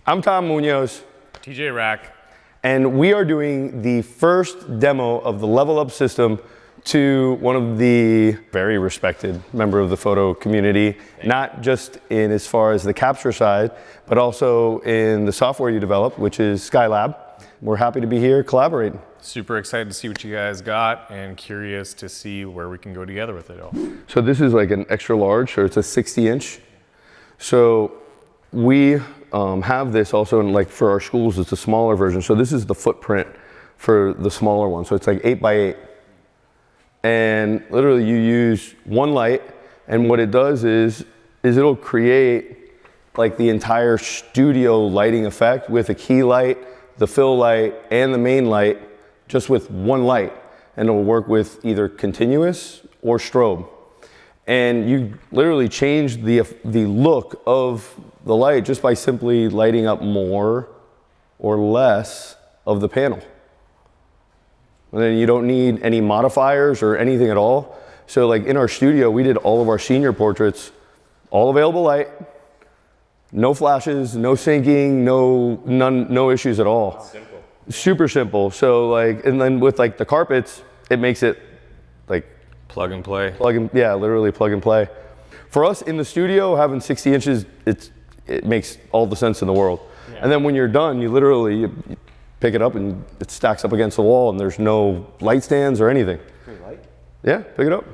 I'm Tom Munoz. TJ Rak. And we are doing the first demo of the LVL Up system to one of the very respected member of the photo community, not just in as far as the capture side, but also in the software you develop, which is Skylab. We're happy to be here collaborating. Super excited to see what you guys got and curious to see where we can go together with it all. So this is like an extra large, so it's a 60-inch. So we have this also in, like, for our schools, it's a smaller version. So this is the footprint for the smaller one. So it's like 8 by 8. And literally you use one light, and what it does is it'll create like the entire studio lighting effect with a key light, the fill light, and the main light, just with one light. And it'll work with either continuous or strobe. And you literally change the look of the light just by simply lighting up more or less of the panel. And then you don't need any modifiers or anything at all. So like in our studio, we did all of our senior portraits, all available light, no flashes, no syncing, no issues at all. Simple. Super simple. So like, and then with like the carpets, it makes it like plug and play. Yeah, literally plug and play. For us in the studio, having 60 inches, it makes all the sense in the world. Yeah. And then when you're done, you literally you pick it up and it stacks up against the wall, and there's no light stands or anything. Pretty light? Yeah, pick it up.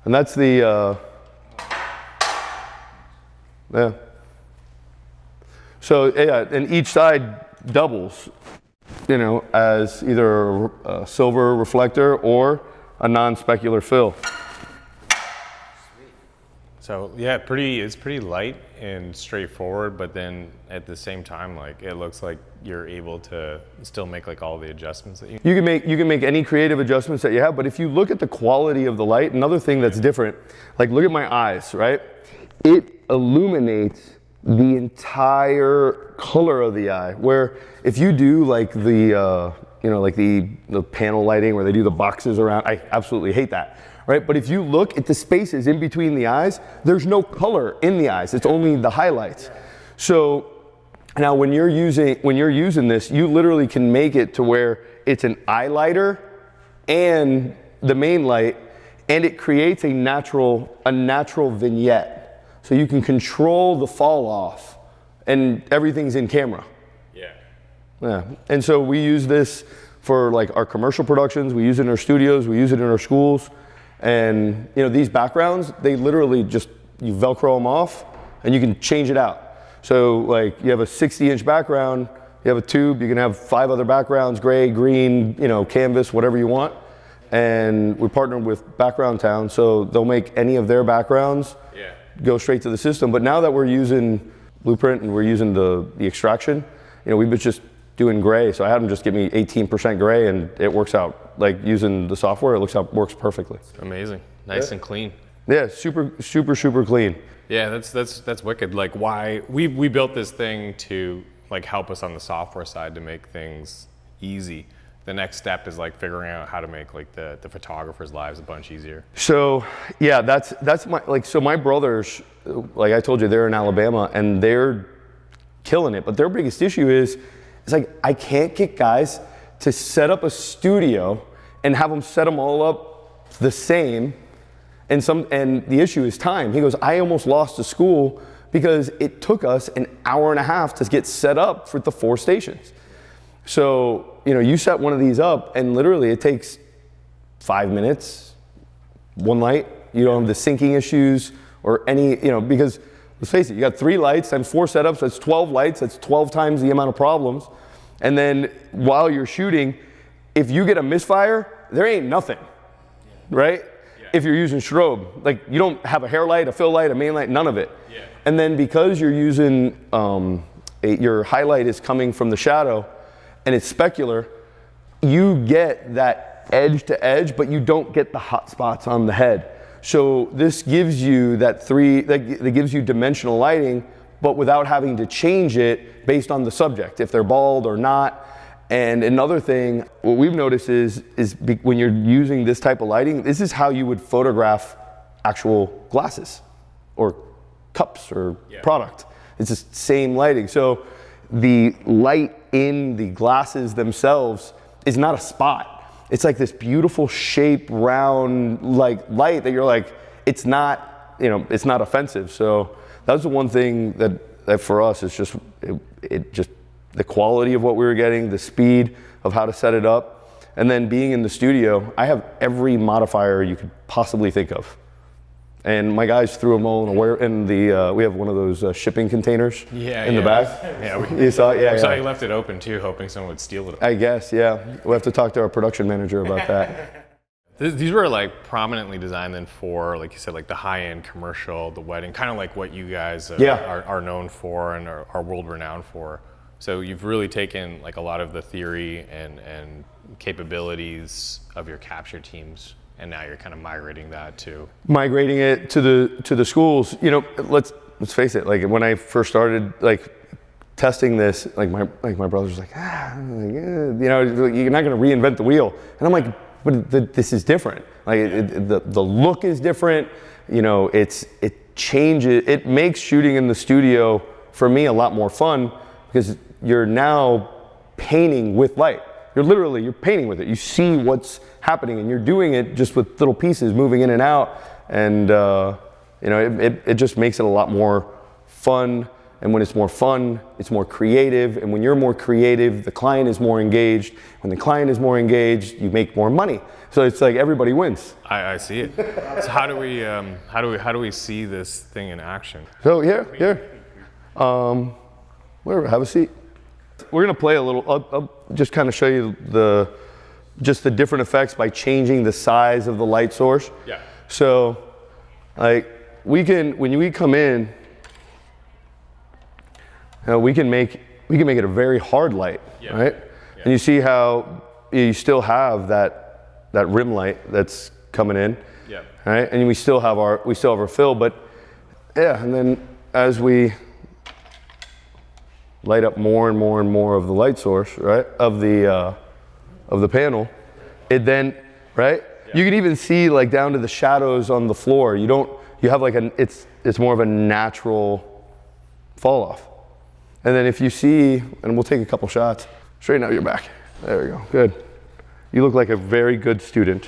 And that's the, yeah. So yeah, and each side doubles, you know, as either a silver reflector or a non-specular fill. So yeah, it's pretty light and straightforward, but then at the same time, like, it looks like you're able to still make like all the adjustments that you can make any creative adjustments that you have. But if you look at the quality of the light, another thing that's different, like look at my eyes, right? It illuminates the entire color of the eye. Where if you do like the you know, like the panel lighting where they do the boxes around, I absolutely hate that. Right? But if you look at the spaces in between the eyes, there's no color in the eyes. It's only the highlights. So now when you're using this, you literally can make it to where it's an eye lighter and the main light, and it creates a natural vignette. So you can control the fall off, and everything's in camera. Yeah. Yeah. And so we use this for like our commercial productions. We use it in our studios. We use it in our schools. And you know, these backgrounds, they literally just, you Velcro them off and you can change it out. So like you have a 60-inch background, you have a tube, you can have 5 other backgrounds, gray, green, you know, canvas, whatever you want. And we partnered with Background Town, so they'll make any of their backgrounds go straight to the system. But now that we're using Blueprint and we're using the extraction, you know, we've been just doing gray. So I had them just give me 18% gray, and it works out. Like using the software, it works perfectly. Amazing, nice and clean. Yeah, super clean. Yeah, that's wicked. Like, why we built this thing to like help us on the software side to make things easy. The next step is like figuring out how to make like the photographers' lives a bunch easier. So yeah, that's my, like, so my brothers, like I told you, they're in Alabama and they're killing it. But their biggest issue is, it's like, I can't get guys to set up a studio and have them set them all up the same. And the issue is time. He goes, I almost lost a school because it took us an hour and a half to get set up for the 4 stations. So, you know, you set one of these up and literally it takes 5 minutes, one light. You don't have the syncing issues or any, you know, because let's face it, you got 3 lights times 4 setups, that's 12 lights, that's 12 times the amount of problems. And then while you're shooting, if you get a misfire, there ain't nothing, right? Yeah. If you're using strobe, like you don't have a hair light, a fill light, a main light, none of it. Yeah. And then because you're using, your highlight is coming from the shadow and it's specular, you get that edge to edge, but you don't get the hot spots on the head. So this gives you that gives you dimensional lighting, but without having to change it based on the subject, if they're bald or not. And another thing, what we've noticed is when you're using this type of lighting, this is how you would photograph actual glasses or cups or product. It's the same lighting. So the light in the glasses themselves is not a spot. It's like this beautiful shape, round, like light that you're like, it's not, you know, it's not offensive. So that was the one thing that for us is just, it just, the quality of what we were getting, the speed of how to set it up. And then being in the studio, I have every modifier you could possibly think of. And my guys threw them all in the, we have one of those shipping containers in the back. Yeah, you saw it? Yeah, I saw you left it open too, hoping someone would steal it. I guess, yeah. We'll have to talk to our production manager about that. These were like prominently designed then for, like you said, like the high-end commercial, the wedding, kind of like what you guys are known for and are world renowned for. So you've really taken like a lot of the theory and capabilities of your capture teams, and now you're kind of migrating that to it to the schools. You know, let's face it. Like when I first started like testing this, like my brother's was like, you know, you're not going to reinvent the wheel, and I'm like, but this is different. Like the look is different. You know, it changes. It makes shooting in the studio for me a lot more fun because you're now painting with light. You're painting with it. You see what's happening, and you're doing it just with little pieces moving in and out, and you know, it just makes it a lot more fun. And when it's more fun, it's more creative. And when you're more creative, the client is more engaged. When the client is more engaged, you make more money. So it's like everybody wins. I see it. So how do we see this thing in action? So here, wherever, have a seat. We're gonna play a little. I'll just kind of show you the different effects by changing the size of the light source. Yeah. So, like when we come in, we can make it a very hard light, right? Yeah. And you see how you still have that rim light that's coming in, right? And we still have our fill, but yeah. And then as we light up more and more and more of the light source, right, of the panel, it then, right, you can even see like down to the shadows on the floor. You have like it's more of a natural fall off. And then if you see, and we'll take a couple shots, straighten out your back. There we go, good. You look like a very good student.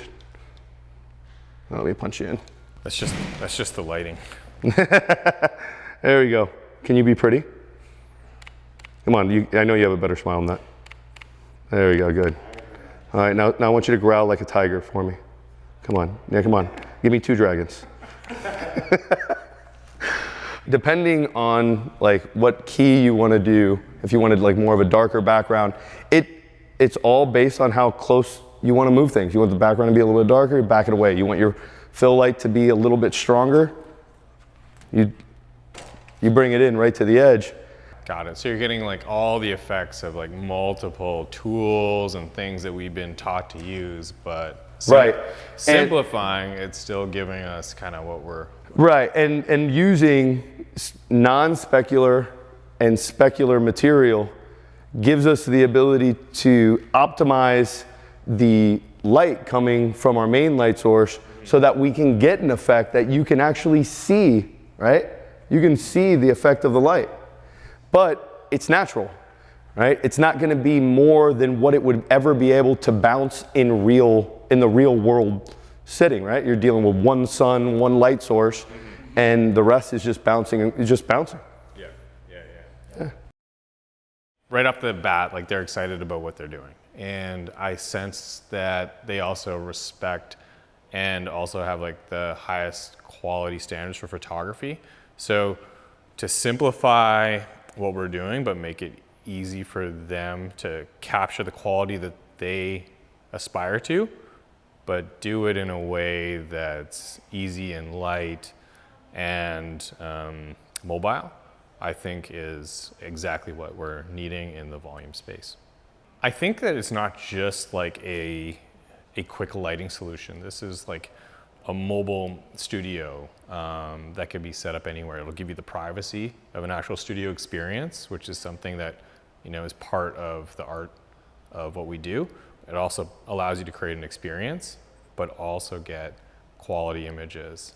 Let me punch you in. That's just the lighting. There we go. Can you be pretty? Come on, I know you have a better smile than that. There we go, good. All right, now I want you to growl like a tiger for me. Come on, yeah, come on. Give me 2 dragons. Depending on like what key you want to do, if you wanted like more of a darker background, it's all based on how close you want to move things. You want the background to be a little bit darker, you back it away. You want your fill light to be a little bit stronger, you bring it in right to the edge. Got it. So you're getting like all the effects of like multiple tools and things that we've been taught to use, but simplifying, it's still giving us kind of what we're... Right, and using non-specular and specular material gives us the ability to optimize the light coming from our main light source so that we can get an effect that you can actually see, right? You can see the effect of the light. But it's natural, right? It's not going to be more than what it would ever be able to bounce in the real world setting, right? You're dealing with one sun, one light source, and the rest is just bouncing. Yeah. Right off the bat, like they're excited about what they're doing, and I sense that they also respect and also have like the highest quality standards for photography. So to simplify what we're doing, but make it easy for them to capture the quality that they aspire to, but do it in a way that's easy and light and mobile, I think is exactly what we're needing in the volume space. I think that it's not just like a quick lighting solution. This is like a mobile studio that can be set up anywhere. It'll give you the privacy of an actual studio experience, which is something that, you know, is part of the art of what we do. It also allows you to create an experience, but also get quality images